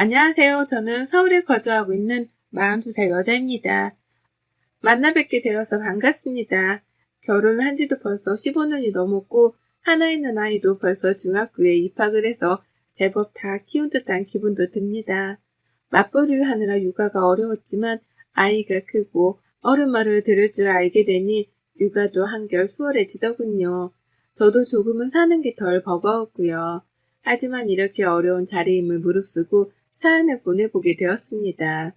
안녕하세요. 저는 서울에 거주하고 있는 42살 여자입니다. 만나 뵙게 되어서 반갑습니다. 결혼을 한 지도 벌써 15년이 넘었고 하나 있는 아이도 벌써 중학교에 입학을 해서 제법 다 키운 듯한 기분도 듭니다. 맞벌이를 하느라 육아가 어려웠지만 아이가 크고 어른 말을 들을 줄 알게 되니 육아도 한결 수월해지더군요. 저도 조금은 사는 게 덜 버거웠고요. 하지만 이렇게 어려운 자리임을 무릅쓰고 사연을 보내보게 되었습니다.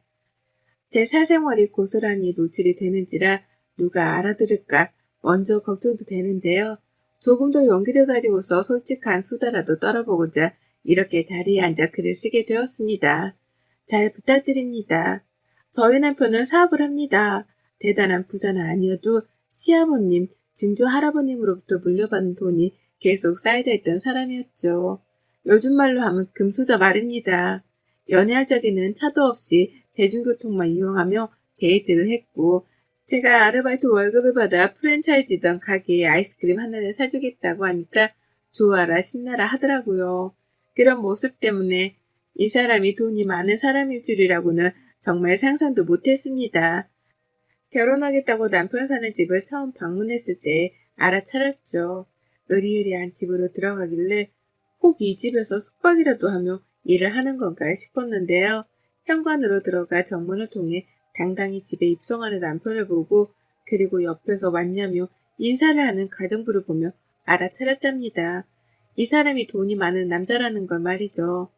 제 사생활이 고스란히 노출이 되는지라 누가 알아들을까 먼저 걱정도 되는데요. 조금 더 용기를 가지고서 솔직한 수다라도 떨어보고자 이렇게 자리에 앉아 글을 쓰게 되었습니다. 잘 부탁드립니다. 저희 남편은 사업을 합니다. 대단한 부자는 아니어도 시아버님, 증조 할아버님으로부터 물려받은 돈이 계속 쌓여져 있던 사람이었죠. 요즘 말로 하면 금수저 말입니다. 연애할 적에는 차도 없이 대중교통만 이용하며 데이트를 했고 제가 아르바이트 월급을 받아 프랜차이즈던 가게에 아이스크림 하나를 사주겠다고 하니까 좋아라 신나라 하더라고요. 그런 모습 때문에 이 사람이 돈이 많은 사람일 줄이라고는 정말 상상도 못했습니다. 결혼하겠다고 남편 사는 집을 처음 방문했을 때 알아차렸죠. 으리으리한 집으로 들어가길래 혹 이 집에서 숙박이라도 하며 일을 하는 건가 싶었는데요. 현관으로 들어가 정문을 통해 당당히 집에 입성하는 남편을 보고 그리고 옆에서 왔냐며 인사를 하는 가정부를 보며 알아차렸답니다. 이 사람이 돈이 많은 남자라는 걸 말이죠.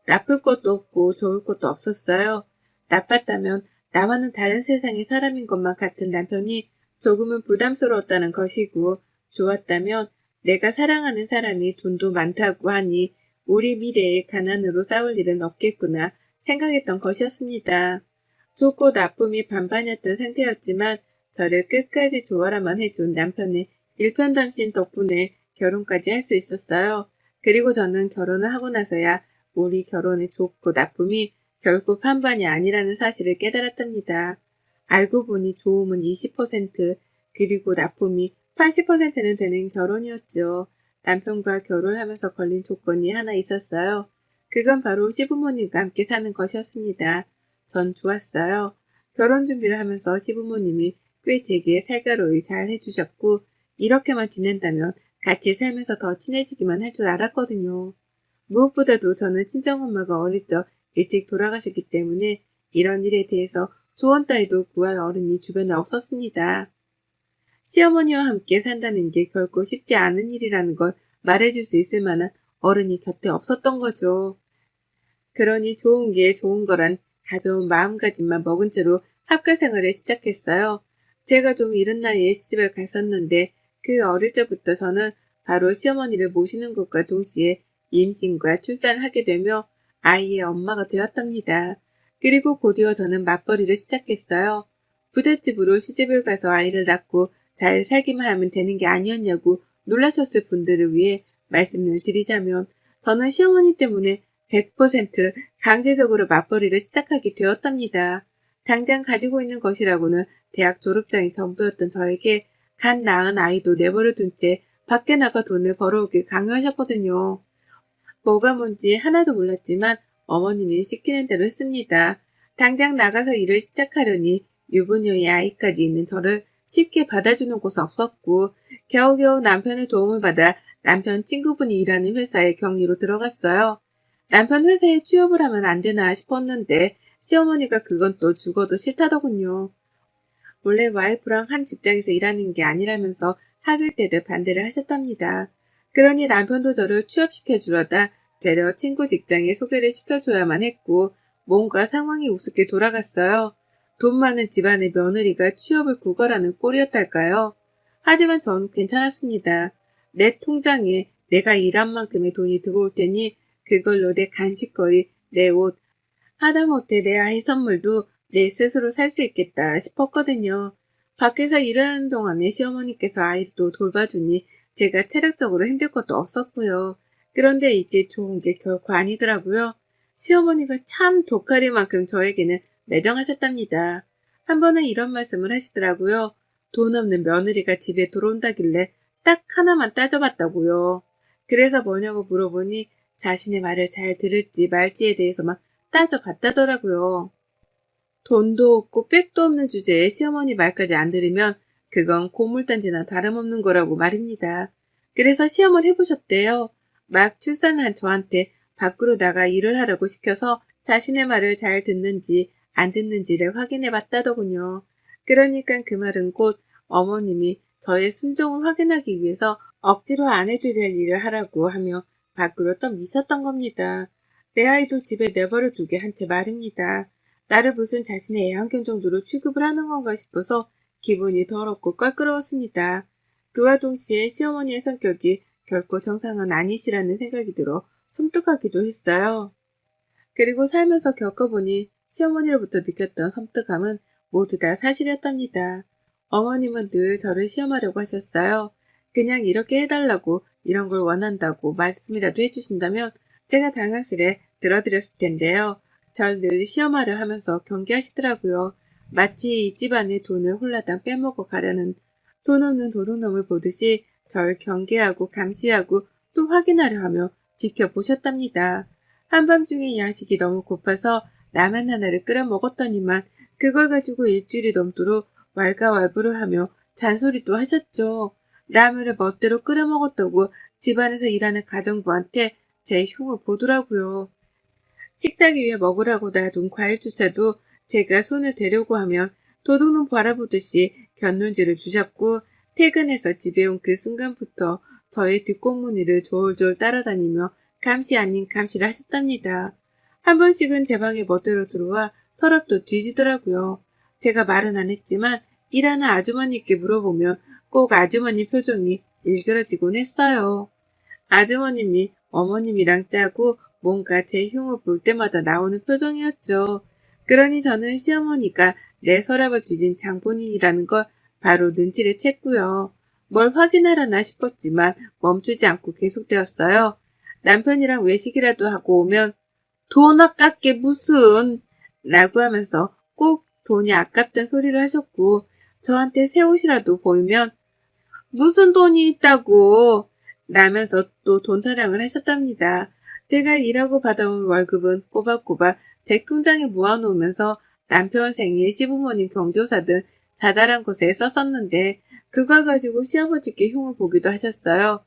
나쁠 것도 없고 좋을 것도 없었어요. 나빴다면 나와는 다른 세상의 사람인 것만 같은 남편이 조금은 부담스러웠다는 것이고 좋았다면 내가 사랑하는 사람이 돈도 많다고 하니 우리 미래에 가난으로 싸울 일은 없겠구나 생각했던 것이었습니다. 좋고 나쁨이 반반이었던 상태였지만 저를 끝까지 좋아라만 해준 남편의 일편단심 덕분에 결혼까지 할 수 있었어요. 그리고 저는 결혼을 하고 나서야 우리 결혼의 좋고 나쁨이 결국 반반이 아니라는 사실을 깨달았답니다. 알고 보니 좋음은 20% 그리고 나쁨이 80%는 되는 결혼이었죠. 남편과 결혼하면서 걸린 조건이 하나 있었어요. 그건 바로 시부모님과 함께 사는 것이었습니다. 전 좋았어요. 결혼 준비를 하면서 시부모님이 꽤 제게 살가로이 잘 해주셨고 이렇게만 지낸다면 같이 살면서 더 친해지기만 할 줄 알았거든요. 무엇보다도 저는 친정엄마가 어릴 적 일찍 돌아가셨기 때문에 이런 일에 대해서 조언 따위도 구할 어른이 주변에 없었습니다. 시어머니와 함께 산다는 게 결코 쉽지 않은 일이라는 걸 말해줄 수 있을 만한 어른이 곁에 없었던 거죠. 그러니 좋은 게 좋은 거란 가벼운 마음가짐만 먹은 채로 합가 생활을 시작했어요. 제가 좀 이른 나이에 시집을 갔었는데 그 어릴 적부터 저는 바로 시어머니를 모시는 것과 동시에 임신과 출산을 하게 되며 아이의 엄마가 되었답니다. 그리고 곧이어 저는 맞벌이를 시작했어요. 부잣집으로 시집을 가서 아이를 낳고 잘 살기만 하면 되는 게 아니었냐고 놀라셨을 분들을 위해 말씀을 드리자면 저는 시어머니 때문에 100% 강제적으로 맞벌이를 시작하게 되었답니다. 당장 가지고 있는 것이라고는 대학 졸업장이 전부였던 저에게 갓 낳은 아이도 내버려 둔 채 밖에 나가 돈을 벌어오길 강요하셨거든요. 뭐가 뭔지 하나도 몰랐지만 어머님이 시키는 대로 했습니다. 당장 나가서 일을 시작하려니 유부녀의 아이까지 있는 저를 쉽게 받아주는 곳 없었고 겨우겨우 남편의 도움을 받아 남편 친구분이 일하는 회사에 격리로 들어갔어요. 남편 회사에 취업을 하면 안 되나 싶었는데 시어머니가 그건 또 죽어도 싫다더군요. 원래 와이프랑 한 직장에서 일하는 게 아니라면서 학을 때도 반대를 하셨답니다. 그러니 남편도 저를 취업시켜 주려다 되려 친구 직장에 소개를 시켜줘야만 했고 뭔가 상황이 우습게 돌아갔어요. 돈 많은 집안의 며느리가 취업을 구걸하는 꼴이었달까요? 하지만 전 괜찮았습니다. 내 통장에 내가 일한 만큼의 돈이 들어올 테니 그걸로 내 간식거리, 내 옷, 하다못해 내 아이 선물도 내 스스로 살 수 있겠다 싶었거든요. 밖에서 일하는 동안에 시어머니께서 아이를 또 돌봐주니 제가 체력적으로 힘들 것도 없었고요. 그런데 이게 좋은 게 결코 아니더라고요. 시어머니가 참 독하리만큼 저에게는 매정하셨답니다. 한 번은 이런 말씀을 하시더라고요. 돈 없는 며느리가 집에 들어온다길래 딱 하나만 따져봤다고요. 그래서 뭐냐고 물어보니 자신의 말을 잘 들을지 말지에 대해서만 따져봤다더라고요. 돈도 없고 백도 없는 주제에 시어머니 말까지 안 들으면 그건 고물단지나 다름없는 거라고 말입니다. 그래서 시험을 해보셨대요. 막 출산한 저한테 밖으로 나가 일을 하라고 시켜서 자신의 말을 잘 듣는지 안 듣는지를 확인해 봤다더군요. 그러니까 그 말은 곧 어머님이 저의 순종을 확인하기 위해서 억지로 안 해도 될 일을 하라고 하며 밖으로 떠미셨던 겁니다. 내 아이도 집에 내버려 두게 한 채 말입니다. 나를 무슨 자신의 애완견 정도로 취급을 하는 건가 싶어서 기분이 더럽고 껄끄러웠습니다. 그와 동시에 시어머니의 성격이 결코 정상은 아니시라는 생각이 들어 섬뜩하기도 했어요. 그리고 살면서 겪어보니 시어머니로부터 느꼈던 섬뜩함은 모두 다 사실이었답니다. 어머님은 늘 저를 시험하려고 하셨어요. 그냥 이렇게 해달라고 이런 걸 원한다고 말씀이라도 해주신다면 제가 당황스레 들어드렸을 텐데요. 절 늘 시험하려 하면서 경계하시더라고요. 마치 이 집안의 돈을 홀라당 빼먹어 가려는 돈 없는 도둑놈을 보듯이 절 경계하고 감시하고 또 확인하려 하며 지켜보셨답니다. 한밤중에 야식이 너무 고파서 라면 하나를 끓여 먹었더니만 그걸 가지고 일주일이 넘도록 왈가왈부를 하며 잔소리도 하셨죠. 라면을 멋대로 끓여 먹었다고 집안에서 일하는 가정부한테 제 흉을 보더라고요. 식탁 위에 먹으라고 놔둔 과일조차도 제가 손을 대려고 하면 도둑놈 바라보듯이 곁눈질을 주셨고 퇴근해서 집에 온 그 순간부터 저의 뒷꽁무니를 졸졸 따라다니며 감시 아닌 감시를 하셨답니다. 한 번씩은 제 방에 멋대로 들어와 서랍도 뒤지더라고요. 제가 말은 안 했지만 일하는 아주머니께 물어보면 꼭 아주머니 표정이 일그러지곤 했어요. 아주머님이 어머님이랑 짜고 뭔가 제 흉을 볼 때마다 나오는 표정이었죠. 그러니 저는 시어머니가 내 서랍을 뒤진 장본인이라는 걸 바로 눈치를 챘고요. 뭘 확인하려나 싶었지만 멈추지 않고 계속되었어요. 남편이랑 외식이라도 하고 오면 돈 아깝게 무슨 라고 하면서 꼭 돈이 아깝다는 소리를 하셨고 저한테 새 옷이라도 보이면 무슨 돈이 있다고 라면서 또 돈 타령을 하셨답니다. 제가 일하고 받아온 월급은 꼬박꼬박 제 통장에 모아놓으면서 남편 생일, 시부모님 경조사 등 자잘한 곳에 썼었는데 그걸 가지고 시아버지께 흉을 보기도 하셨어요.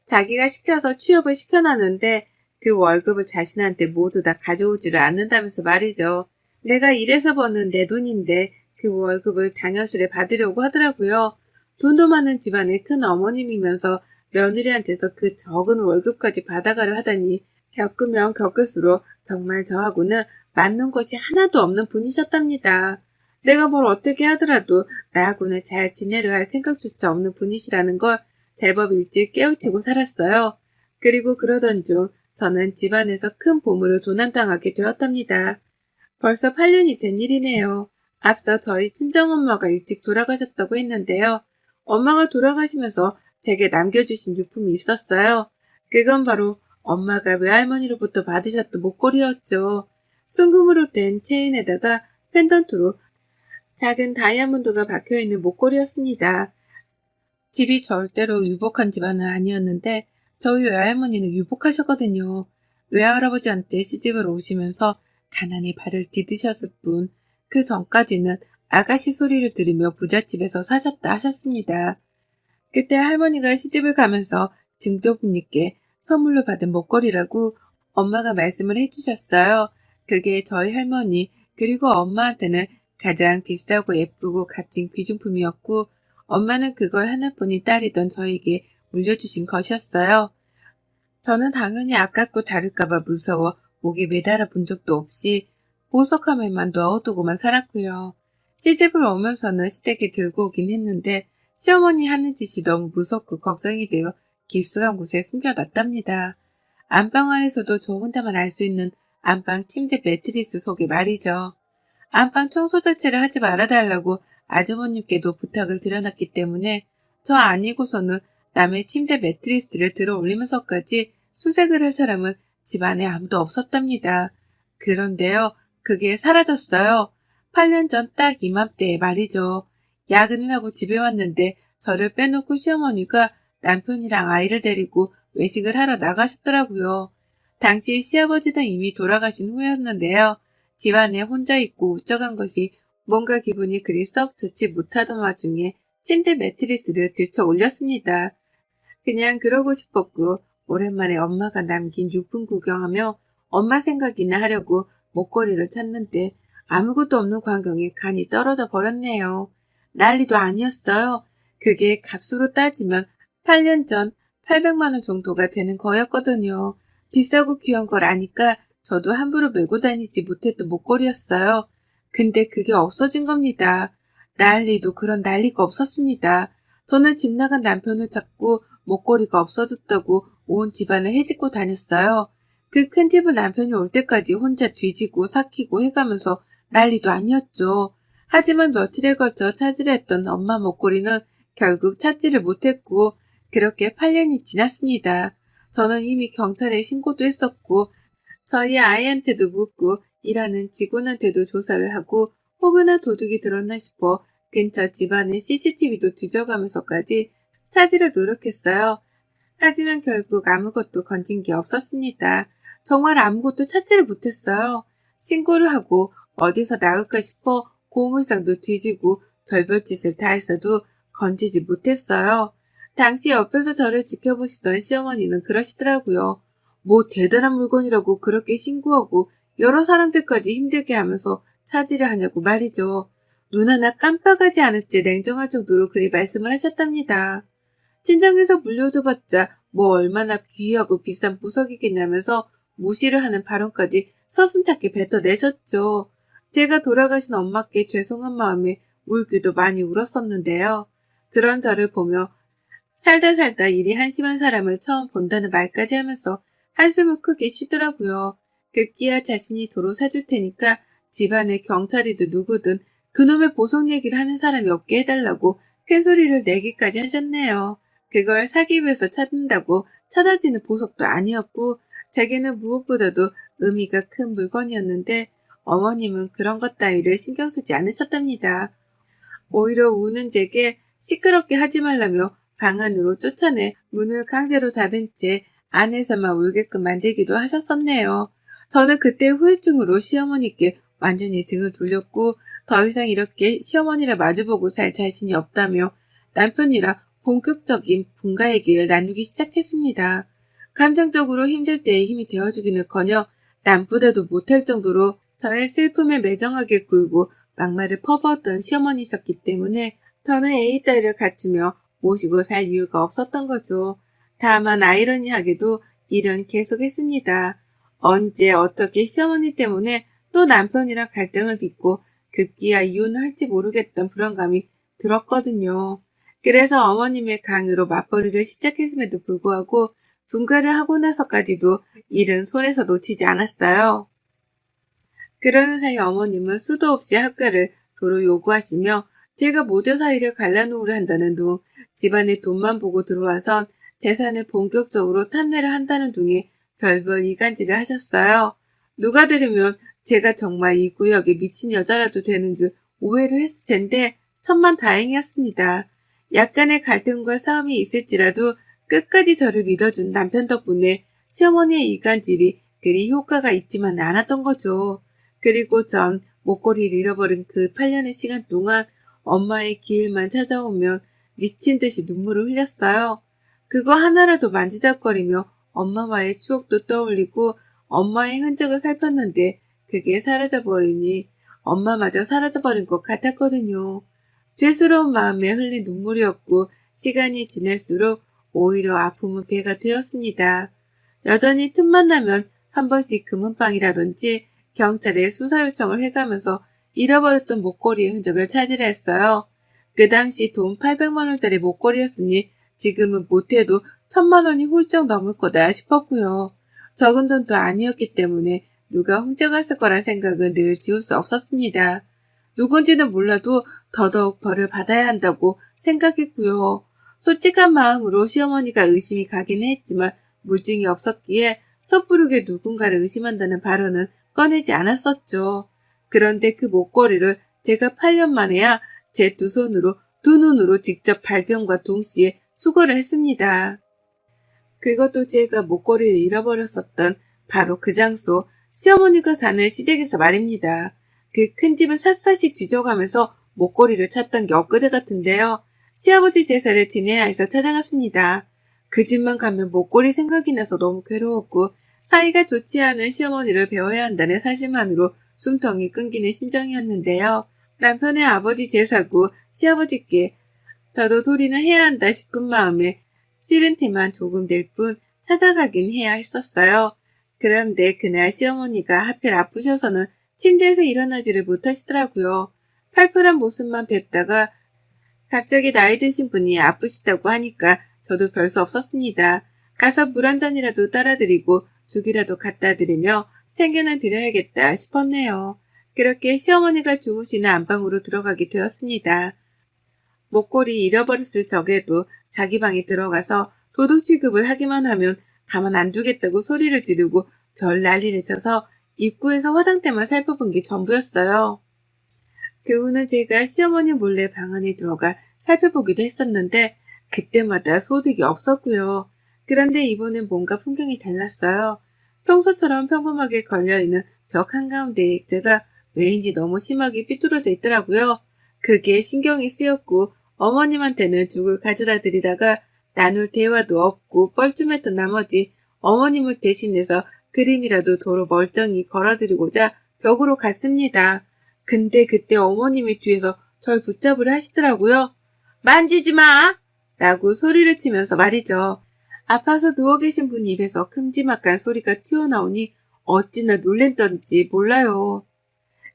자기가 시켜서 취업을 시켜놨는데 그 월급을 자신한테 모두 다 가져오지를 않는다면서 말이죠. 내가 일해서 버는 내 돈인데 그 월급을 당연스레 받으려고 하더라고요. 돈도 많은 집안의 큰 어머님이면서 며느리한테서 그 적은 월급까지 받아가려 하다니 겪으면 겪을수록 정말 저하고는 맞는 것이 하나도 없는 분이셨답니다. 내가 뭘 어떻게 하더라도 나하고는 잘 지내려 할 생각조차 없는 분이시라는 걸 제법 일찍 깨우치고 살았어요. 그리고 그러던 중 저는 집안에서 큰 보물을 도난당하게 되었답니다. 벌써 8년이 된 일이네요. 앞서 저희 친정엄마가 일찍 돌아가셨다고 했는데요. 엄마가 돌아가시면서 제게 남겨주신 유품이 있었어요. 그건 바로 엄마가 외할머니로부터 받으셨던 목걸이였죠. 순금으로 된 체인에다가 펜던트로 작은 다이아몬드가 박혀있는 목걸이였습니다. 집이 절대로 유복한 집안은 아니었는데 저희 외할머니는 유복하셨거든요. 외할아버지한테 시집을 오시면서 가난에 발을 디디셨을 뿐 그 전까지는 아가씨 소리를 들으며 부잣집에서 사셨다 하셨습니다. 그때 할머니가 시집을 가면서 증조부님께 선물로 받은 목걸이라고 엄마가 말씀을 해주셨어요. 그게 저희 할머니 그리고 엄마한테는 가장 비싸고 예쁘고 값진 귀중품이었고 엄마는 그걸 하나뿐인 딸이던 저에게 물려주신 것이었어요. 저는 당연히 아깝고 다를까봐 무서워 목에 매달아 본 적도 없이 보석함에만 넣어두고만 살았고요. 시집을 오면서는 시댁에 들고 오긴 했는데 시어머니 하는 짓이 너무 무섭고 걱정이 되어 깊숙한 곳에 숨겨놨답니다. 안방 안에서도 저 혼자만 알 수 있는 안방 침대 매트리스 속에 말이죠. 안방 청소 자체를 하지 말아달라고 아주머님께도 부탁을 드려놨기 때문에 저 아니고서는 남의 침대 매트리스를 들어 올리면서까지 수색을 할 사람은 집안에 아무도 없었답니다. 그런데요, 그게 사라졌어요. 8년 전 딱 이맘때에 말이죠. 야근을 하고 집에 왔는데 저를 빼놓고 시어머니가 남편이랑 아이를 데리고 외식을 하러 나가셨더라고요. 당시 시아버지는 이미 돌아가신 후였는데요. 집안에 혼자 있고 우쩍한 것이 뭔가 기분이 그리 썩 좋지 못하던 와중에 침대 매트리스를 들쳐 올렸습니다. 그냥 그러고 싶었고 오랜만에 엄마가 남긴 유품 구경하며 엄마 생각이나 하려고 목걸이를 찾는데 아무것도 없는 광경에 간이 떨어져 버렸네요. 난리도 아니었어요. 그게 값으로 따지면 8년 전 800만 원 정도가 되는 거였거든요. 비싸고 귀한 걸 아니까 저도 함부로 메고 다니지 못했던 목걸이였어요. 근데 그게 없어진 겁니다. 난리도 그런 난리가 없었습니다. 저는 집 나간 남편을 찾고 목걸이가 없어졌다고 온 집안을 헤집고 다녔어요. 그 큰 집을 남편이 올 때까지 혼자 뒤지고 삭히고 해가면서 난리도 아니었죠. 하지만 며칠에 걸쳐 찾으려 했던 엄마 목걸이는 결국 찾지를 못했고 그렇게 8년이 지났습니다. 저는 이미 경찰에 신고도 했었고 저희 아이한테도 묻고 일하는 직원한테도 조사를 하고 혹여나 도둑이 들었나 싶어 근처 집안의 CCTV도 뒤져가면서까지 찾으려 노력했어요. 하지만 결국 아무것도 건진 게 없었습니다. 정말 아무것도 찾지를 못했어요. 신고를 하고 어디서 나올까 싶어 고물상도 뒤지고 별별 짓을 다 했어도 건지지 못했어요. 당시 옆에서 저를 지켜보시던 시어머니는 그러시더라고요. 뭐 대단한 물건이라고 그렇게 신고하고 여러 사람들까지 힘들게 하면서 찾으려 하냐고 말이죠. 눈 하나 깜빡하지 않을지 냉정할 정도로 그리 말씀을 하셨답니다. 친정에서 물려줘봤자 뭐 얼마나 귀하고 비싼 부석이겠냐면서 무시를 하는 발언까지 서슴찮게 뱉어내셨죠. 제가 돌아가신 엄마께 죄송한 마음에 울기도 많이 울었었는데요. 그런 저를 보며 살다 살다 일이 한심한 사람을 처음 본다는 말까지 하면서 한숨을 크게 쉬더라고요. 급기야 자신이 도로 사줄 테니까 집안에 경찰이든 누구든 그놈의 보석 얘기를 하는 사람이 없게 해달라고 큰 소리를 내기까지 하셨네요. 그걸 사기 위해서 찾는다고 찾아지는 보석도 아니었고 제게는 무엇보다도 의미가 큰 물건이었는데 어머님은 그런 것 따위를 신경 쓰지 않으셨답니다. 오히려 우는 제게 시끄럽게 하지 말라며 방 안으로 쫓아내 문을 강제로 닫은 채 안에서만 울게끔 만들기도 하셨었네요. 저는 그때 후유증으로 시어머니께 완전히 등을 돌렸고 더 이상 이렇게 시어머니를 마주보고 살 자신이 없다며 남편이랑 본격적인 분가 얘기를 나누기 시작했습니다. 감정적으로 힘들 때에 힘이 되어주기는커녕 남보다도 못할 정도로 저의 슬픔에 매정하게 굴고 막말을 퍼부었던 시어머니셨기 때문에 저는 애의 딸을 갖추며 모시고 살 이유가 없었던 거죠. 다만 아이러니하게도 일은 계속했습니다. 언제 어떻게 시어머니 때문에 또 남편이랑 갈등을 빚고 급기야 이혼을 할지 모르겠던 불안감이 들었거든요. 그래서 어머님의 강요로 맞벌이를 시작했음에도 불구하고 분가를 하고 나서까지도 일은 손에서 놓치지 않았어요. 그러는 사이 어머님은 수도 없이 학가를 도로 요구하시며 제가 모자 사이를 갈라놓으려 한다는 둥, 집안의 돈만 보고 들어와선 재산을 본격적으로 탐내를 한다는 둥에 별별 이간질을 하셨어요. 누가 들으면 제가 정말 이 구역에 미친 여자라도 되는 줄 오해를 했을 텐데 천만다행이었습니다. 약간의 갈등과 싸움이 있을지라도 끝까지 저를 믿어준 남편 덕분에 시어머니의 이간질이 그리 효과가 있지만 않았던 거죠. 그리고 전 목걸이를 잃어버린 그 8년의 시간 동안 엄마의 기일만 찾아오면 미친 듯이 눈물을 흘렸어요. 그거 하나라도 만지작거리며 엄마와의 추억도 떠올리고 엄마의 흔적을 살폈는데 그게 사라져버리니 엄마마저 사라져버린 것 같았거든요. 죄스러운 마음에 흘린 눈물이었고 시간이 지날수록 오히려 아픔은 배가 되었습니다. 여전히 틈만 나면 한 번씩 금은방이라든지 경찰에 수사 요청을 해가면서 잃어버렸던 목걸이의 흔적을 찾으려 했어요. 그 당시 돈 800만 원짜리 목걸이였으니 지금은 못해도 1000만 원이 훌쩍 넘을 거다 싶었고요. 적은 돈도 아니었기 때문에 누가 훔쳐갔을 거란 생각은 늘 지울 수 없었습니다. 누군지는 몰라도 더더욱 벌을 받아야 한다고 생각했고요. 솔직한 마음으로 시어머니가 의심이 가기는 했지만 물증이 없었기에 섣부르게 누군가를 의심한다는 발언은 꺼내지 않았었죠. 그런데 그 목걸이를 제가 8년 만에야 제 두 손으로 두 눈으로 직접 발견과 동시에 수거를 했습니다. 그것도 제가 목걸이를 잃어버렸었던 바로 그 장소, 시어머니가 사는 시댁에서 말입니다. 그 큰 집을 샅샅이 뒤져가면서 목걸이를 찾던 게 엊그제 같은데요. 시아버지 제사를 지내야 해서 찾아갔습니다. 그 집만 가면 목걸이 생각이 나서 너무 괴로웠고 사이가 좋지 않은 시어머니를 배워야 한다는 사실만으로 숨통이 끊기는 심정이었는데요. 남편의 아버지 제사고 시아버지께 저도 도리는 해야 한다 싶은 마음에 싫은 티만 조금 낼 뿐 찾아가긴 해야 했었어요. 그런데 그날 시어머니가 하필 아프셔서는 침대에서 일어나지를 못하시더라고요. 팔팔한 모습만 뵙다가 갑자기 나이 드신 분이 아프시다고 하니까 저도 별 수 없었습니다. 가서 물 한 잔이라도 따라드리고 죽이라도 갖다 드리며 챙겨는 드려야겠다 싶었네요. 그렇게 시어머니가 주무시는 안방으로 들어가게 되었습니다. 목걸이 잃어버렸을 적에도 자기 방에 들어가서 도둑 취급을 하기만 하면 가만 안 두겠다고 소리를 지르고 별 난리를 쳐서 입구에서 화장대만 살펴본 게 전부였어요. 그 후는 제가 시어머니 몰래 방 안에 들어가 살펴보기도 했었는데 그때마다 소득이 없었고요. 그런데 이번엔 뭔가 풍경이 달랐어요. 평소처럼 평범하게 걸려있는 벽 한가운데에 액자가 왜인지 너무 심하게 삐뚤어져 있더라고요. 그게 신경이 쓰였고 어머님한테는 죽을 가져다 드리다가 나눌 대화도 없고 뻘쭘했던 나머지 어머님을 대신해서 그림이라도 도로 멀쩡히 걸어드리고자 벽으로 갔습니다. 근데 그때 어머님이 뒤에서 절 붙잡으려 하시더라고요. 만지지 마! 라고 소리를 치면서 말이죠. 아파서 누워 계신 분 입에서 큼지막한 소리가 튀어나오니 어찌나 놀랬던지 몰라요.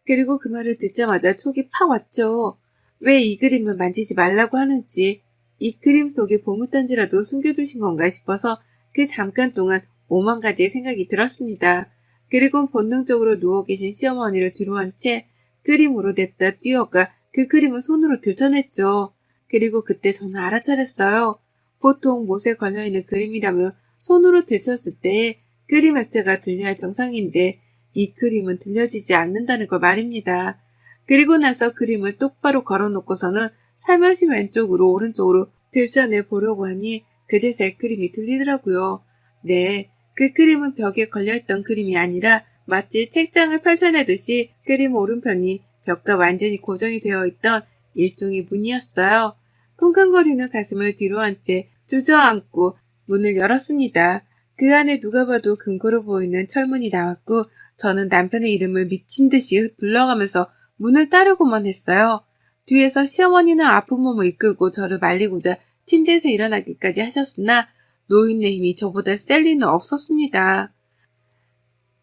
그리고 그 말을 듣자마자 촉이 팍 왔죠. 왜 이 그림을 만지지 말라고 하는지, 이 그림 속에 보물단지라도 숨겨두신 건가 싶어서 그 잠깐 동안 오만 가지의 생각이 들었습니다. 그리고 본능적으로 누워 계신 시어머니를 뒤로 한 채 그림으로 냅다 뛰어가 그 그림을 손으로 들춰냈죠. 그리고 그때 저는 알아차렸어요. 보통 못에 걸려있는 그림이라면 손으로 들쳤을 때 그림 액자가 들려야 정상인데 이 그림은 들려지지 않는다는 걸 말입니다. 그리고 나서 그림을 똑바로 걸어놓고서는 살며시 왼쪽으로 오른쪽으로 들춰내 보려고 하니 그제서야 그림이 들리더라고요. 네, 그 그림은 벽에 걸려있던 그림이 아니라 마치 책장을 펼쳐내듯이 그림 오른편이 벽과 완전히 고정이 되어 있던 일종의 문이었어요. 쿵쾅거리는 가슴을 뒤로 한 채 주저앉고 문을 열었습니다. 그 안에 누가 봐도 금고로 보이는 철문이 나왔고 저는 남편의 이름을 미친 듯이 불러가면서 문을 따르고만 했어요. 뒤에서 시어머니는 아픈 몸을 이끌고 저를 말리고자 침대에서 일어나기까지 하셨으나 노인네 힘이 저보다 셀 리는 없었습니다.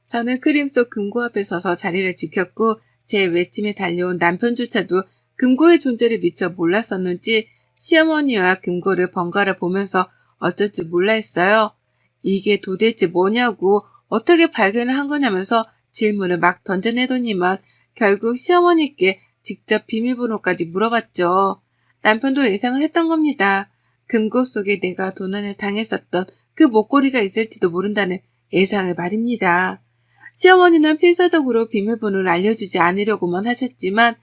저는 그림 속 금고 앞에 서서 자리를 지켰고 제 외침에 달려온 남편조차도 금고의 존재를 미처 몰랐었는지 시어머니와 금고를 번갈아 보면서 어쩔 줄 몰라 했어요. 이게 도대체 뭐냐고 어떻게 발견을 한 거냐면서 질문을 막 던져내더니만 결국 시어머니께 직접 비밀번호까지 물어봤죠. 남편도 예상을 했던 겁니다. 금고 속에 내가 도난을 당했었던 그 목걸이가 있을지도 모른다는 예상을 말입니다. 시어머니는 필사적으로 비밀번호를 알려주지 않으려고만 하셨지만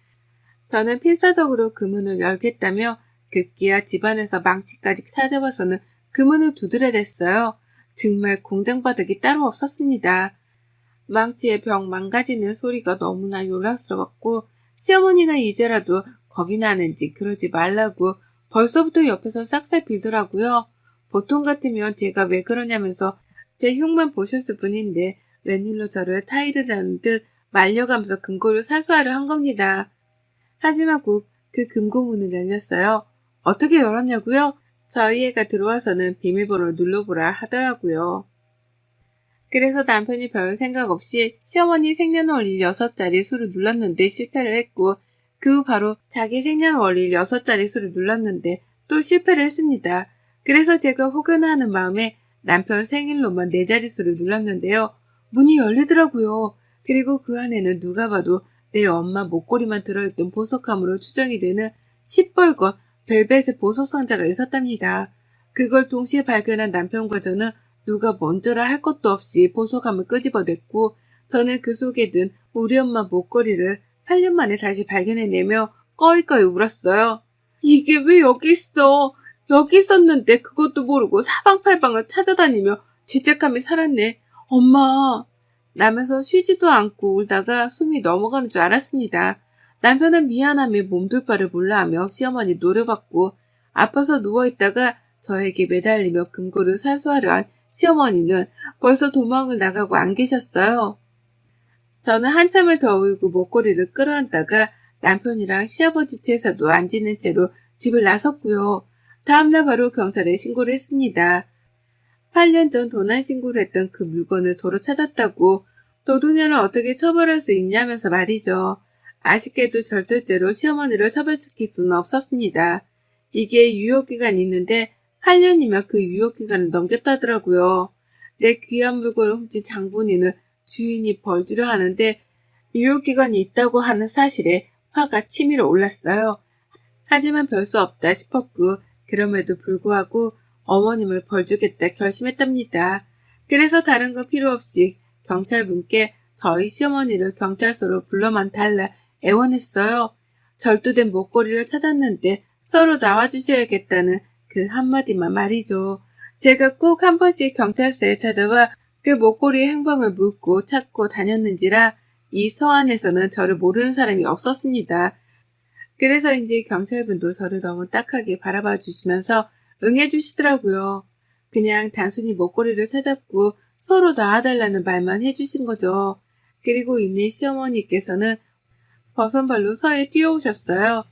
저는 필사적으로 그 문을 열겠다며 급기야 집안에서 망치까지 찾아와서는 그 문을 두드려댔어요. 정말 공장바닥이 따로 없었습니다. 망치의 벽 망가지는 소리가 너무나 요란스러웠고 시어머니는 이제라도 겁이 나는지 그러지 말라고 벌써부터 옆에서 싹싹 빌더라고요. 보통 같으면 제가 왜 그러냐면서 제 흉만 보셨을 뿐인데 웬일로 저를 타이르라는 듯 말려가면서 금고를 사수하려 한 겁니다. 하지만 곧 그 금고문을 열렸어요. 어떻게 열었냐고요? 저희 애가 들어와서는 비밀번호를 눌러보라 하더라고요. 그래서 남편이 별 생각 없이 시어머니 생년월일 6자리 수를 눌렀는데 실패를 했고 그 후 바로 자기 생년월일 6자리 수를 눌렀는데 또 실패를 했습니다. 그래서 제가 혹여나하는 마음에 남편 생일로만 4자릿수를 눌렀는데요. 문이 열리더라고요. 그리고 그 안에는 누가 봐도 내 엄마 목걸이만 들어있던 보석함으로 추정이 되는 시뻘건 벨벳의 보석 상자가 있었답니다. 그걸 동시에 발견한 남편과 저는 누가 먼저라 할 것도 없이 보석함을 끄집어냈고 저는 그 속에 든 우리 엄마 목걸이를 8년 만에 다시 발견해내며 꺼이꺼이 울었어요. 이게 왜 여기 있어? 여기 있었는데 그것도 모르고 사방팔방을 찾아다니며 죄책감이 살았네. 엄마! 라면서 쉬지도 않고 울다가 숨이 넘어가는 줄 알았습니다. 남편은 미안함에 몸둘 바를 몰라하며 시어머니 노려봤고 아파서 누워있다가 저에게 매달리며 금고를 사수하려 한 시어머니는 벌써 도망을 나가고 안 계셨어요. 저는 한참을 더 울고 목걸이를 끌어안다가 남편이랑 시아버지 제사도 안 지는 채로 집을 나섰고요. 다음날 바로 경찰에 신고를 했습니다. 8년 전 도난 신고를 했던 그 물건을 도로 찾았다고 도둑년을 어떻게 처벌할 수 있냐면서 말이죠. 아쉽게도 절도죄로 시어머니를 처벌시킬 수는 없었습니다. 이게 유효기간이 있는데 8년이면 그 유효기간을 넘겼다더라고요. 내 귀한 물건을 훔친 장본인을 주인이 벌 주려 하는데 유효기간이 있다고 하는 사실에 화가 치밀어 올랐어요. 하지만 별 수 없다 싶었고 그럼에도 불구하고 어머님을 벌주겠다 결심했답니다. 그래서 다른 거 필요 없이 경찰분께 저희 시어머니를 경찰서로 불러만 달라 애원했어요. 절도된 목걸이를 찾았는데 서로 나와주셔야겠다는 그 한마디만 말이죠. 제가 꼭 한 번씩 경찰서에 찾아와 그 목걸이의 행방을 묻고 찾고 다녔는지라 이 서안에서는 저를 모르는 사람이 없었습니다. 그래서인지 경찰분도 저를 너무 딱하게 바라봐 주시면서 응해주시더라고요. 그냥 단순히 목걸이를 찾았고 서로 놔달라는 말만 해주신 거죠. 그리고 이내 시어머니께서는 버선발로 서에 뛰어오셨어요.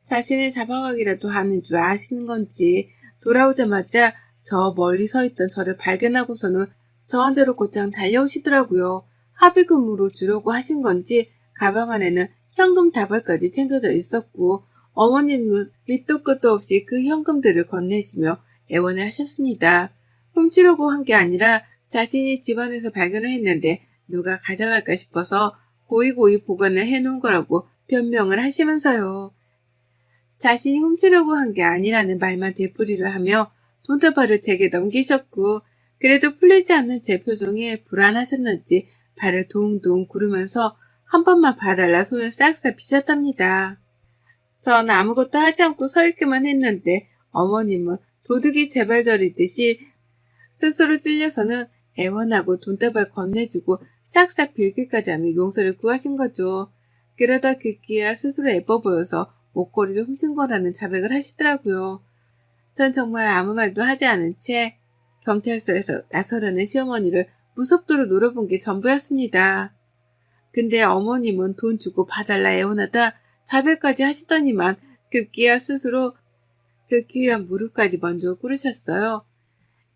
자신을 잡아가기라도 하는 줄 아시는 건지 돌아오자마자 저 멀리 서 있던 저를 발견하고서는 저한테로 곧장 달려오시더라고요. 합의금으로 주려고 하신 건지 가방 안에는 현금 다발까지 챙겨져 있었고 어머님은 밑도 끝도 없이 그 현금들을 건네시며 애원을 하셨습니다. 훔치려고 한 게 아니라 자신이 집안에서 발견을 했는데 누가 가져갈까 싶어서 고이고이 보관을 해놓은 거라고 변명을 하시면서요. 자신이 훔치려고 한 게 아니라는 말만 되풀이를 하며 돈다발을 제게 넘기셨고 그래도 풀리지 않는 제 표정에 불안하셨는지 발을 동동 구르면서 한 번만 봐달라 손을 싹싹 비셨답니다. 전 아무것도 하지 않고 서 있기만 했는데 어머님은 도둑이 제발 저리듯이 스스로 찔려서는 애원하고 돈다발 건네주고 싹싹 빌기까지 하며 용서를 구하신 거죠. 그러다 그끼야 스스로 예뻐 보여서 목걸이를 훔친 거라는 자백을 하시더라고요. 전 정말 아무 말도 하지 않은 채 경찰서에서 나서려는 시어머니를 무섭도록 노려본 게 전부였습니다. 근데 어머님은 돈 주고 봐달라 애원하다 자백까지 하시더니만 급기야 스스로 그 귀한 무릎까지 먼저 꿇으셨어요.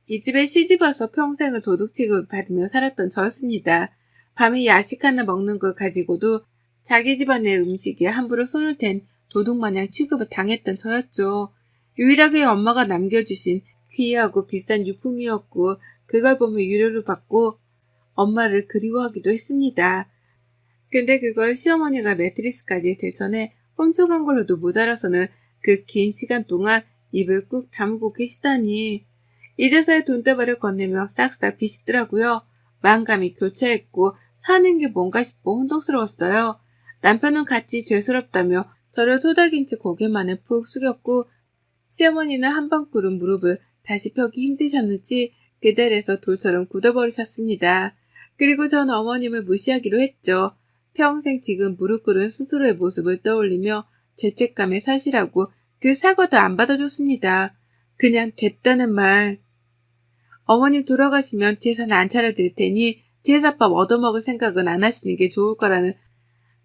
이 집에 시집와서 평생을 도둑 취급을 받으며 살았던 저였습니다. 밤에 야식 하나 먹는 걸 가지고도 자기 집안의 음식에 함부로 손을 댄 도둑마냥 취급을 당했던 저였죠. 유일하게 엄마가 남겨주신 귀하고 비싼 유품이었고 그걸 보며 위로를 받고 엄마를 그리워하기도 했습니다. 근데 그걸 시어머니가 매트리스까지 들전에 훔쳐간 걸로도 모자라서는 그 긴 시간 동안 입을 꾹 다물고 계시다니. 이제서야 돈다발을 건네며 싹싹 비시더라고요. 만감이 교차했고 사는 게 뭔가 싶어 혼동스러웠어요. 남편은 같이 죄스럽다며 저를 토닥인 채 고개만을 푹 숙였고 시어머니는 한 번 꿇은 무릎을 다시 펴기 힘드셨는지 그 자리에서 돌처럼 굳어버리셨습니다. 그리고 전 어머님을 무시하기로 했죠. 평생 지금 무릎 꿇은 스스로의 모습을 떠올리며 죄책감에 사실하고 그 사과도 안 받아줬습니다. 그냥 됐다는 말. 어머님 돌아가시면 제사는 안 차려드릴 테니 제사밥 얻어먹을 생각은 안 하시는 게 좋을 거라는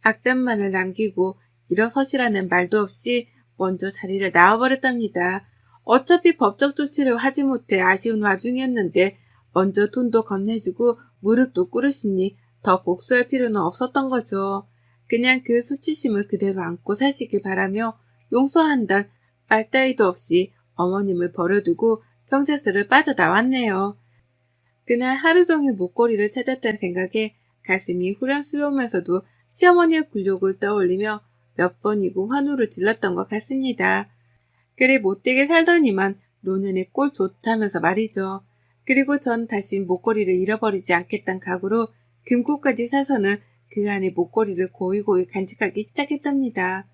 악담만을 남기고 일어서시라는 말도 없이 먼저 자리를 나와버렸답니다. 어차피 법적 조치를 하지 못해 아쉬운 와중이었는데 먼저 돈도 건네주고 무릎도 꿇으시니 더 복수할 필요는 없었던 거죠. 그냥 그 수치심을 그대로 안고 사시길 바라며 용서한단 말 따위도 없이 어머님을 버려두고 경찰서를 빠져나왔네요. 그날 하루 종일 목걸이를 찾았다는 생각에 가슴이 후련스러우면서도 시어머니의 굴욕을 떠올리며 몇 번이고 환호를 질렀던 것 같습니다. 그리 못되게 살더니만 노년에 꼴 좋다면서 말이죠. 그리고 전 다시 목걸이를 잃어버리지 않겠다는 각오로 금고까지 사서는 그 안에 목걸이를 고이고이 간직하기 시작했답니다.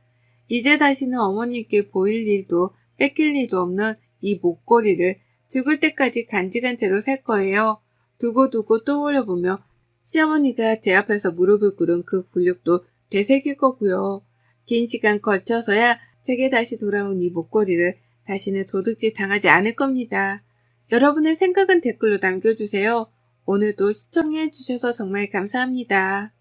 이제 다시는 어머니께 보일 일도 뺏길 일도 없는 이 목걸이를 죽을 때까지 간직한 채로 살 거예요. 두고두고 떠올려보며 시어머니가 제 앞에서 무릎을 꿇은 그 굴욕도 되새길 거고요. 긴 시간 걸쳐서야 제게 다시 돌아온 이 목걸이를 다시는 도둑질 당하지 않을 겁니다. 여러분의 생각은 댓글로 남겨주세요. 오늘도 시청해주셔서 정말 감사합니다.